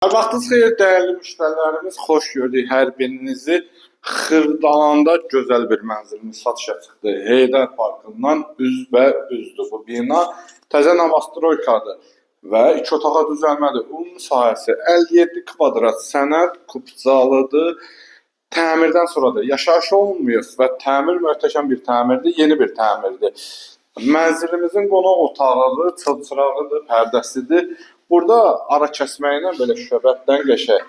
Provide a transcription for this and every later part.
Hər vaxtınız xeyir dəyərli müştərilərimiz, xoş gördük hər birinizi. Xırdalanda gözəl bir mənzilimiz satışa çıxdı. Heydər Parkından üzbə-üzdür bu bina. Təzə Novostroykadır və 2 otağa düzəlmədir. Ümumi sahəsi 57 kvadrat sənəd kupcalıdır. Təmirdən sonra da yaşayış olunmuyor və təmir möhtəşəm bir təmirdir, yeni bir təmirdir. Mənzilimizin qonaq otağıdır, çılçırağıdır, pərdəsidir. Burada ara kəsməyinə belə şöbətdən qəşəng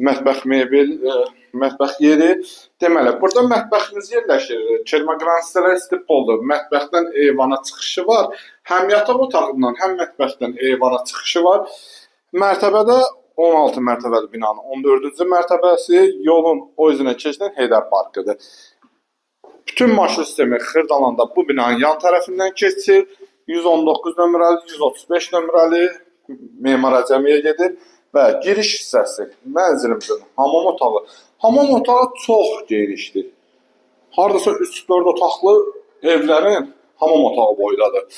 mətbəx mebel, mətbəx yeri. Deməli, burada mətbəximiz yerləşir. Kermogranstlara istipoldur. Mətbəxdən eyvana çıxışı var. Həm yataq otağından, həm mətbəxdən eyvana çıxışı var. Mərtəbədə 16 mərtəbəli binanın 14-cü mərtəbəsi yolun o üzünə keçən Heydər Parkıdır. Bütün marşrut sistemi Xırdalanda bu binanın yan tərəfindən keçir. 119 nömrəli, 135 nömrəli Memar Əcəmiyə gedir və giriş hissəsi mənzilimizin hamam otağı. Hamam otağı çox genişdir. Hardasa 3-4 otaqlı evlərin hamam otağı boydadır.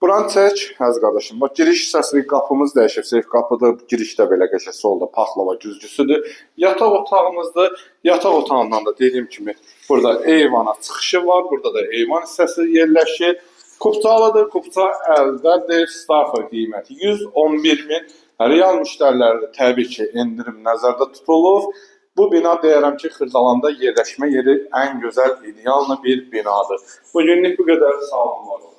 Buranı çək, əziz qardaşım. Bax, giriş hissəsi qapımız dəyişib, seyf qapıdır. Girişdə belə qəşəng solda paxlava güzgüsüdür. Yataq otağımızdır. Yataq otağından da dediyim kimi burada eyvana çıxışı var. Burada da eyvan hissəsi yerləşir. Kupçalıdır. Kupça əlbədir. Starter qiyməti 111 min. Real müştərilərdə təbii ki, endirim nəzərdə tutulur. Bu bina deyərəm ki, Xırdalanda yerləşmə yeri ən gözəl, ideal bir binadır. Bugünlük bu qədər. Sağ olun.